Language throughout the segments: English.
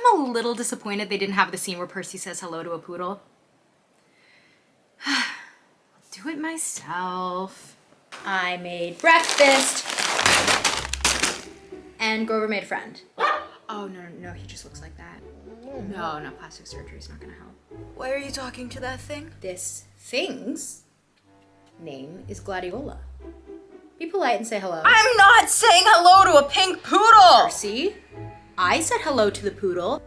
I'm a little disappointed they didn't have the scene where Percy says hello to a poodle. I'll do it myself. I made breakfast. And Grover made a friend. Oh, no, he just looks like that. No, plastic surgery's not gonna help. Why are you talking to that thing? This thing's name is Gladiola. Be polite and say hello. I'm not saying hello to a pink poodle! Percy, I said hello to the poodle.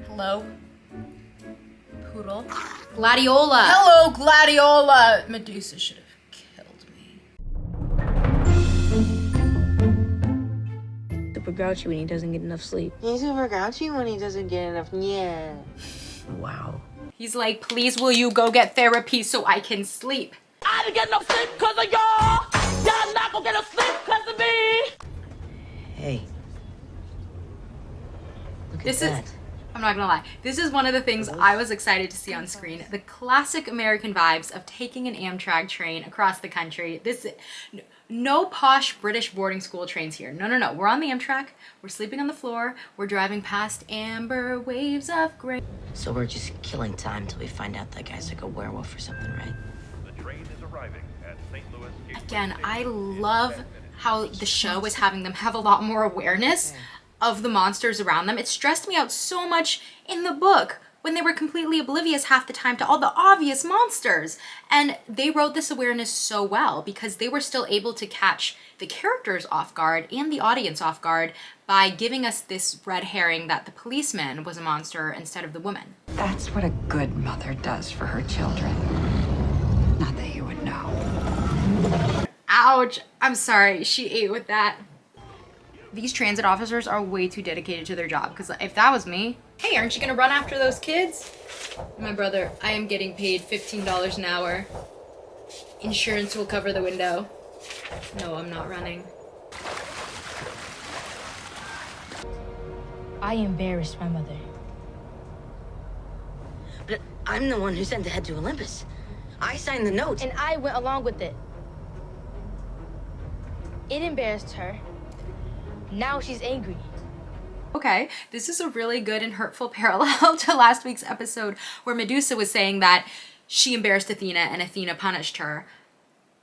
Hello, poodle. Gladiola. Hello, Gladiola! Medusa should have killed me. Super grouchy when he doesn't get enough sleep. He's super grouchy when he doesn't get enough. Yeah. Wow. He's like, please will you go get therapy so I can sleep? I didn't get no sleep because of y'all. Y'all not gonna get no sleep because of me. Hey. Look This at is, that. I'm not gonna lie, this is one of the things I was excited to see on screen. The classic American vibes of taking an Amtrak train across the country. No posh British boarding school trains here. No. We're on the Amtrak, we're sleeping on the floor, we're driving past amber waves of gray. So we're just killing time till we find out that guy's like a werewolf or something, right? The train is arriving at St. Louis. Again, I love how the show is having them have a lot more awareness of the monsters around them. It stressed me out so much in the book when they were completely oblivious half the time to all the obvious monsters. And they wrote this awareness so well because they were still able to catch the characters off guard and the audience off guard by giving us this red herring that the policeman was a monster instead of the woman. That's what a good mother does for her children. Not that you would know. Ouch, I'm sorry, she ate with that. These transit officers are way too dedicated to their job because if that was me, hey, aren't you gonna run after those kids? My brother, I am getting paid $15 an hour. Insurance will cover the window. No, I'm not running. I embarrassed my mother. But I'm the one who sent the head to Olympus. I signed the note. And I went along with it. It embarrassed her. Now she's angry. Okay, this is a really good and hurtful parallel to last week's episode where Medusa was saying that she embarrassed Athena and Athena punished her.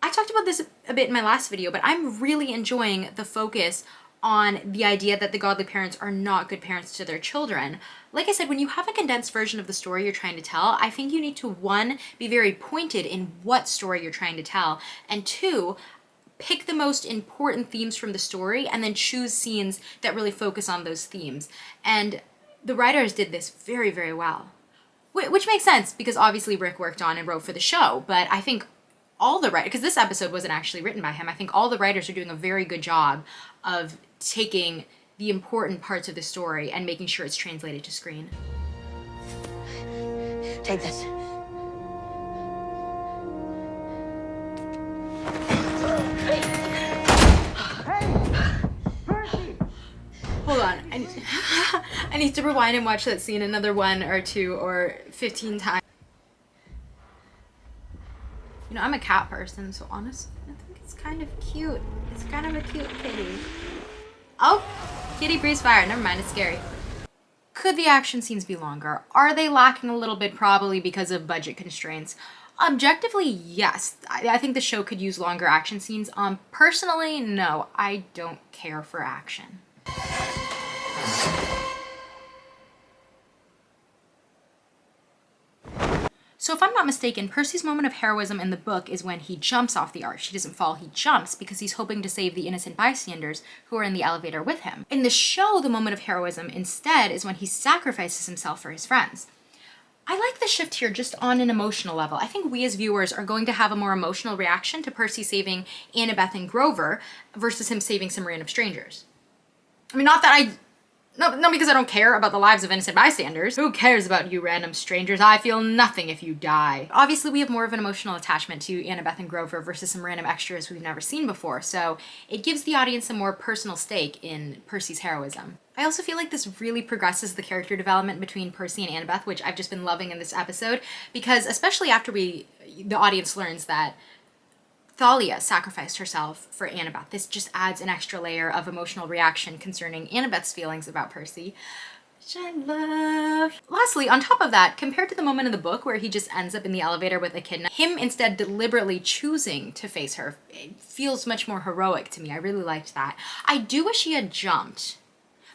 I talked about this a bit in my last video, but I'm really enjoying the focus on the idea that the godly parents are not good parents to their children. Like I said, when you have a condensed version of the story you're trying to tell, I think you need to, one, be very pointed in what story you're trying to tell, and two, pick the most important themes from the story and then choose scenes that really focus on those themes. And the writers did this very, very well. Which makes sense because obviously Rick worked on and wrote for the show, but I think all the writers, because this episode wasn't actually written by him, I think all the writers are doing a very good job of taking the important parts of the story and making sure it's translated to screen. Take this. Hold on, I need to rewind and watch that scene another 1 or 2 or 15 times. You know, I'm a cat person, so honestly, I think it's kind of cute. It's kind of a cute kitty. Oh, kitty breathes fire. Never mind, it's scary. Could the action scenes be longer? Are they lacking a little bit? Probably because of budget constraints. Objectively, yes. I think the show could use longer action scenes. Personally, no. I don't care for action. So if I'm not mistaken, Percy's moment of heroism in the book is when he jumps off the arch. He doesn't fall, he jumps because he's hoping to save the innocent bystanders who are in the elevator with him. In the show, the moment of heroism instead is when he sacrifices himself for his friends. I like the shift here just on an emotional level. I think we as viewers are going to have a more emotional reaction to Percy saving Annabeth and Grover versus him saving some random strangers. I mean, not because I don't care about the lives of innocent bystanders. Who cares about you random strangers? I feel nothing if you die. Obviously, we have more of an emotional attachment to Annabeth and Grover versus some random extras we've never seen before, so it gives the audience a more personal stake in Percy's heroism. I also feel like this really progresses the character development between Percy and Annabeth, which I've just been loving in this episode, because especially after the audience learns that Thalia sacrificed herself for Annabeth. This just adds an extra layer of emotional reaction concerning Annabeth's feelings about Percy, which I love. Lastly, on top of that, compared to the moment in the book where he just ends up in the elevator with Echidna, him instead deliberately choosing to face her, it feels much more heroic to me. I really liked that. I do wish he had jumped,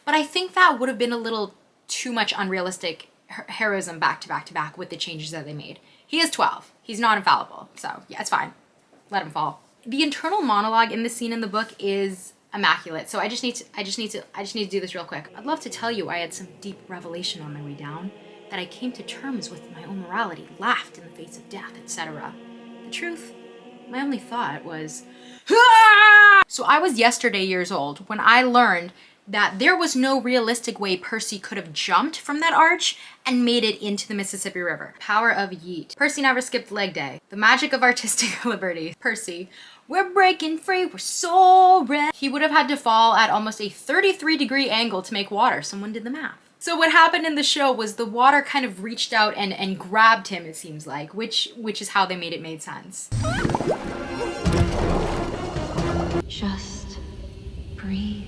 but I think that would have been a little too much unrealistic heroism back to back to back with the changes that they made. He is 12. He's not infallible, so yeah, it's fine. Let him fall. The internal monologue in this scene in the book is immaculate. So I just need to do this real quick. I'd love to tell you I had some deep revelation on my way down, that I came to terms with my own morality, laughed in the face of death, etc. The truth, my only thought was, ah! So I was yesterday years old when I learned that there was no realistic way Percy could have jumped from that arch and made it into the Mississippi River. Power of yeet. Percy never skipped leg day. The magic of artistic liberty. Percy, we're breaking free, we're soaring. He would have had to fall at almost a 33-degree angle to make water. Someone did the math. So what happened in the show was the water kind of reached out and grabbed him, it seems like, which is how they made it made sense. Just breathe.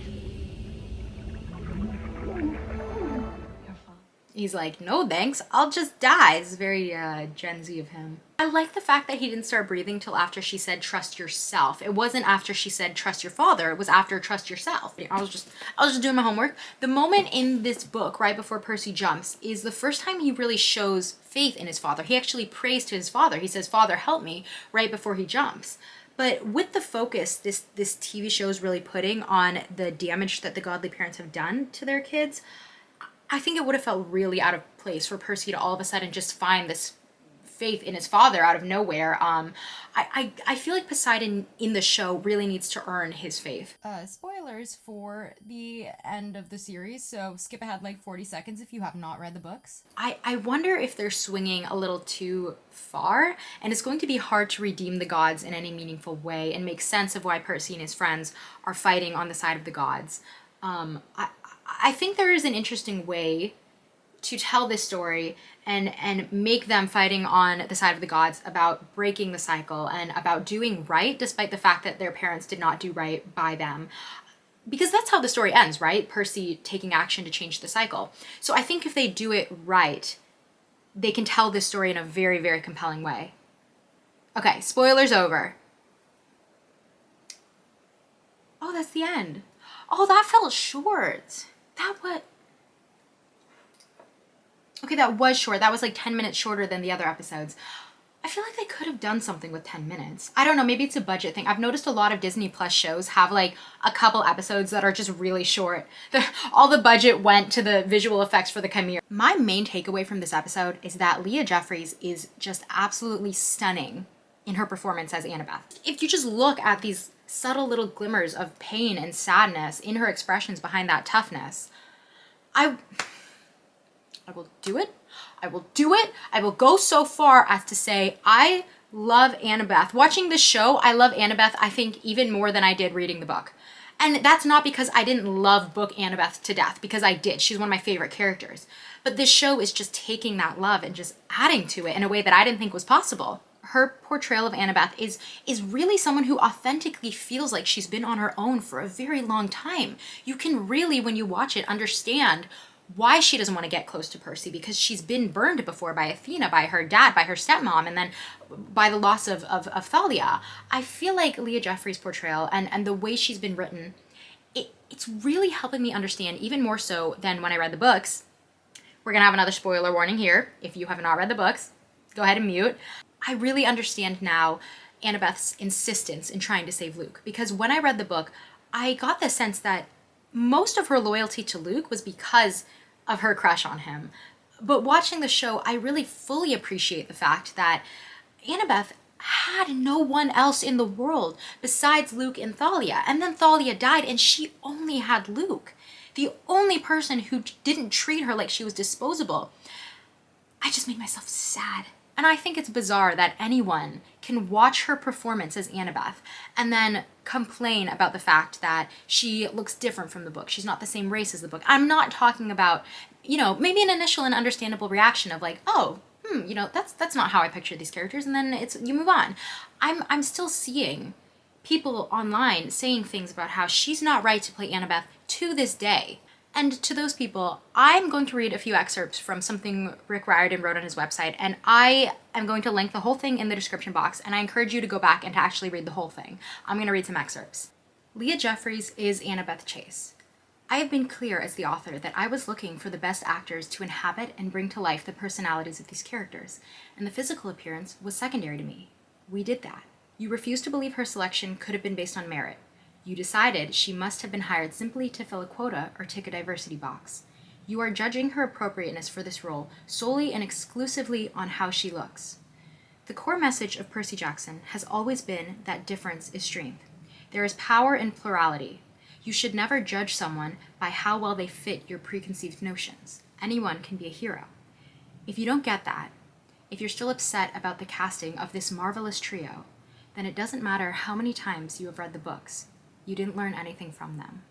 He's like, no thanks, I'll just die. It's very Gen Z of him. I like the fact that he didn't start breathing till after she said trust yourself. It wasn't after she said trust your father, it was after trust yourself. I was just doing my homework. The moment in this book, right before Percy jumps, is the first time he really shows faith in his father. He actually prays to his father. He says, Father, help me, right before he jumps. But with the focus this TV show is really putting on the damage that the godly parents have done to their kids, I think it would have felt really out of place for Percy to all of a sudden just find this faith in his father out of nowhere. I feel like Poseidon in the show really needs to earn his faith. Spoilers for the end of the series, so skip ahead like 40 seconds if you have not read the books. I wonder if they're swinging a little too far, and it's going to be hard to redeem the gods in any meaningful way and make sense of why Percy and his friends are fighting on the side of the gods. I think there is an interesting way to tell this story and make them fighting on the side of the gods about breaking the cycle and about doing right despite the fact that their parents did not do right by them. Because that's how the story ends, right? Percy taking action to change the cycle. So I think if they do it right, they can tell this story in a very, very compelling way. Okay, spoilers over. Oh, that's the end. Oh, that felt short. Okay, that was short. That was like 10 minutes shorter than the other episodes. I feel like they could have done something with 10 minutes. I don't know, maybe it's a budget thing. I've noticed a lot of Disney Plus shows have like a couple episodes that are just really short. All the budget went to the visual effects for the Chimera. My main takeaway from this episode is that Leah Jeffries is just absolutely stunning in her performance as Annabeth. If you just look at these subtle little glimmers of pain and sadness in her expressions behind that toughness, I will do it. I will do it. I will go so far as to say I love Annabeth. Watching this show, I love Annabeth, I think, even more than I did reading the book. And that's not because I didn't love book Annabeth to death, because I did. She's one of my favorite characters. But this show is just taking that love and just adding to it in a way that I didn't think was possible. Her portrayal of Annabeth is really someone who authentically feels like she's been on her own for a very long time. You can really, when you watch it, understand why she doesn't want to get close to Percy, because she's been burned before by Athena, by her dad, by her stepmom, and then by the loss of Thalia. I feel like Leah Jeffries' portrayal and the way she's been written, it's really helping me understand, even more so than when I read the books. We're going to have another spoiler warning here. If you have not read the books, go ahead and mute. I really understand now Annabeth's insistence in trying to save Luke, because when I read the book, I got the sense that most of her loyalty to Luke was because of her crush on him. But watching the show, I really fully appreciate the fact that Annabeth had no one else in the world besides Luke and Thalia. And then Thalia died and she only had Luke, the only person who didn't treat her like she was disposable. I just made myself sad. And I think it's bizarre that anyone can watch her performance as Annabeth and then complain about the fact that she looks different from the book. She's not the same race as the book. I'm not talking about, maybe an initial and understandable reaction of like, oh, that's not how I picture these characters, and then you move on. I'm still seeing people online saying things about how she's not right to play Annabeth to this day. And to those people, I'm going to read a few excerpts from something Rick Riordan wrote on his website, and I am going to link the whole thing in the description box, and I encourage you to go back and to actually read the whole thing. I'm going to read some excerpts. Leah Jeffries is Annabeth Chase. I have been clear as the author that I was looking for the best actors to inhabit and bring to life the personalities of these characters, and the physical appearance was secondary to me. We did that. You refused to believe her selection could have been based on merit. You decided she must have been hired simply to fill a quota or tick a diversity box. You are judging her appropriateness for this role solely and exclusively on how she looks. The core message of Percy Jackson has always been that difference is strength. There is power in plurality. You should never judge someone by how well they fit your preconceived notions. Anyone can be a hero. If you don't get that, if you're still upset about the casting of this marvelous trio, then it doesn't matter how many times you have read the books. You didn't learn anything from them.